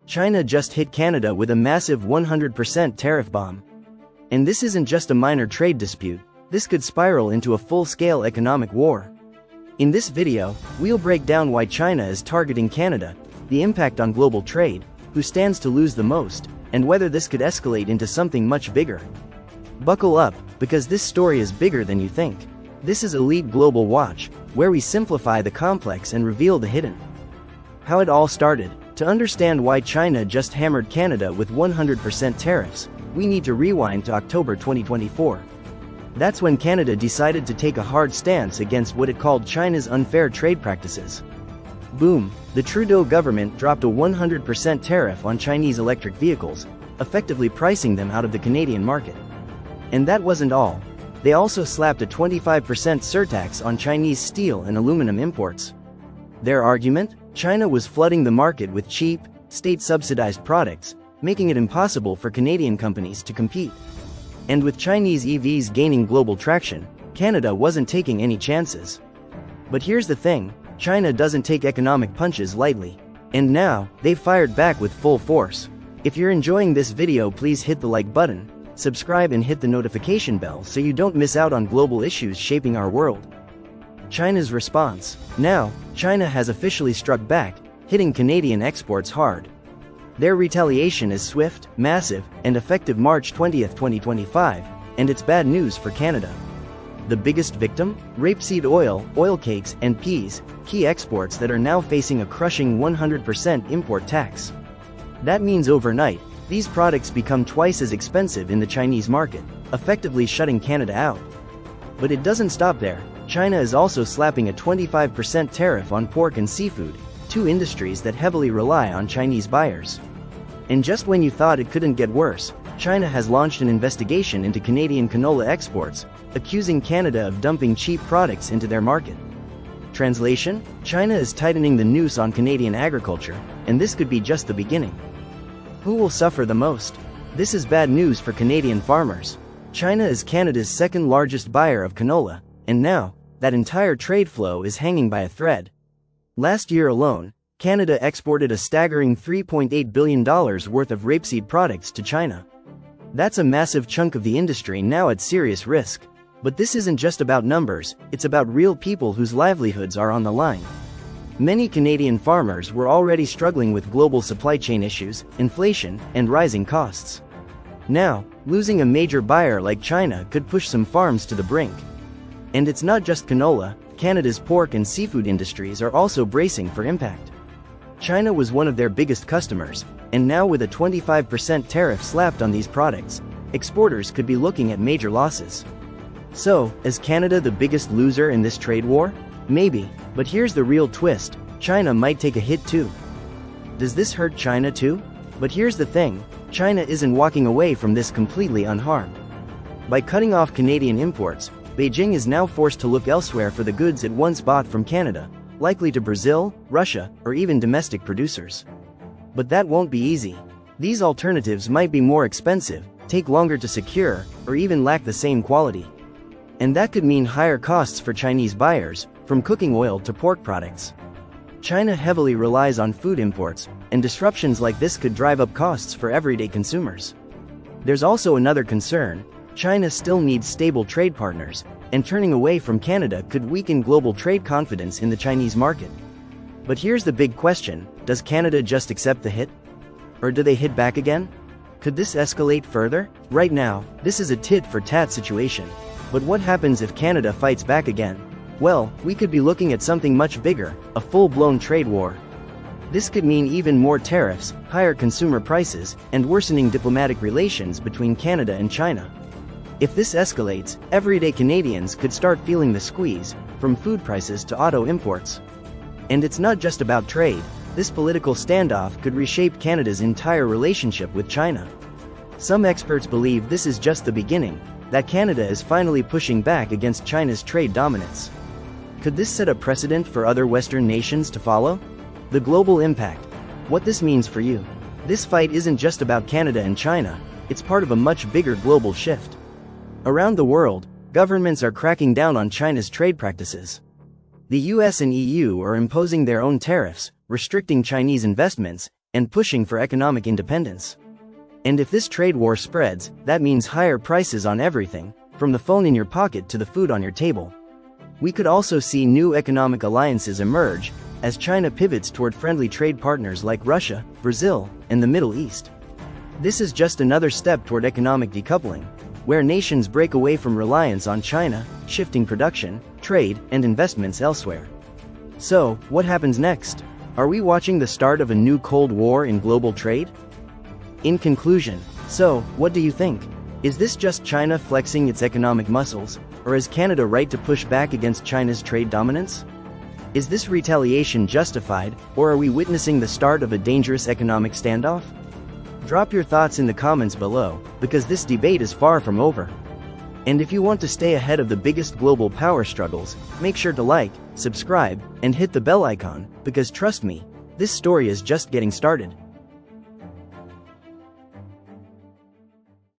China just hit Canada with a massive 100% tariff bomb. And this isn't just a minor trade dispute, this could spiral into a full-scale economic war. In this video, we'll break down why China is targeting Canada, the impact on global trade, who stands to lose the most, and whether this could escalate into something much bigger. Buckle up, because this story is bigger than you think. This is Elite Global Watch, where we simplify the complex and reveal the hidden. How it all started. To understand why China just hammered Canada with 100% tariffs, we need to rewind to October 2024. That's when Canada decided to take a hard stance against what it called China's unfair trade practices. Boom, the Trudeau government dropped a 100% tariff on Chinese electric vehicles, effectively pricing them out of the Canadian market. And that wasn't all. They also slapped a 25% surtax on Chinese steel and aluminum imports. Their argument? China was flooding the market with cheap, state-subsidized products, making it impossible for Canadian companies to compete. And with Chinese EVs gaining global traction, Canada wasn't taking any chances. But here's the thing, China doesn't take economic punches lightly. And now, they've fired back with full force. If you're enjoying this video, please hit the like button, subscribe and hit the notification bell so you don't miss out on global issues shaping our world. China's response. Now, China has officially struck back, hitting Canadian exports hard. Their retaliation is swift, massive, and effective March 20, 2025, and it's bad news for Canada. The biggest victim? Rapeseed oil, oilcakes, and peas, key exports that are now facing a crushing 100% import tax. That means overnight, these products become twice as expensive in the Chinese market, effectively shutting Canada out. But it doesn't stop there. China is also slapping a 25% tariff on pork and seafood, two industries that heavily rely on Chinese buyers. And just when you thought it couldn't get worse, China has launched an investigation into Canadian canola exports, accusing Canada of dumping cheap products into their market. Translation? China is tightening the noose on Canadian agriculture, and this could be just the beginning. Who will suffer the most? This is bad news for Canadian farmers. China is Canada's second largest buyer of canola, and now, that entire trade flow is hanging by a thread. Last year alone, Canada exported a staggering $3.8 billion worth of rapeseed products to China. That's a massive chunk of the industry now at serious risk. But this isn't just about numbers, it's about real people whose livelihoods are on the line. Many Canadian farmers were already struggling with global supply chain issues, inflation, and rising costs. Now, losing a major buyer like China could push some farms to the brink. And it's not just canola, Canada's pork and seafood industries are also bracing for impact. China was one of their biggest customers, and now with a 25% tariff slapped on these products, exporters could be looking at major losses. So, is Canada the biggest loser in this trade war? Maybe, but here's the real twist, China might take a hit too. Does this hurt China too? But here's the thing, China isn't walking away from this completely unharmed. By cutting off Canadian imports, Beijing is now forced to look elsewhere for the goods it once bought from Canada, likely to Brazil, Russia, or even domestic producers. But that won't be easy. These alternatives might be more expensive, take longer to secure, or even lack the same quality. And that could mean higher costs for Chinese buyers, from cooking oil to pork products. China heavily relies on food imports, and disruptions like this could drive up costs for everyday consumers. There's also another concern. China still needs stable trade partners, and turning away from Canada could weaken global trade confidence in the Chinese market. But here's the big question, does Canada just accept the hit? Or do they hit back again? Could this escalate further? Right now, this is a tit-for-tat situation. But what happens if Canada fights back again? Well, we could be looking at something much bigger, a full-blown trade war. This could mean even more tariffs, higher consumer prices, and worsening diplomatic relations between Canada and China. If this escalates, everyday Canadians could start feeling the squeeze, from food prices to auto imports. And it's not just about trade, this political standoff could reshape Canada's entire relationship with China. Some experts believe this is just the beginning, that Canada is finally pushing back against China's trade dominance. Could this set a precedent for other Western nations to follow? The global impact. What this means for you. This fight isn't just about Canada and China, it's part of a much bigger global shift. Around the world, governments are cracking down on China's trade practices. The US and EU are imposing their own tariffs, restricting Chinese investments, and pushing for economic independence. And if this trade war spreads, that means higher prices on everything, from the phone in your pocket to the food on your table. We could also see new economic alliances emerge, as China pivots toward friendly trade partners like Russia, Brazil, and the Middle East. This is just another step toward economic decoupling, where nations break away from reliance on China, shifting production, trade, and investments elsewhere. So, what happens next? Are we watching the start of a new Cold War in global trade? In conclusion, so, what do you think? Is this just China flexing its economic muscles, or is Canada right to push back against China's trade dominance? Is this retaliation justified, or are we witnessing the start of a dangerous economic standoff? Drop your thoughts in the comments below, because this debate is far from over. And if you want to stay ahead of the biggest global power struggles, make sure to like, subscribe, and hit the bell icon, because trust me, this story is just getting started.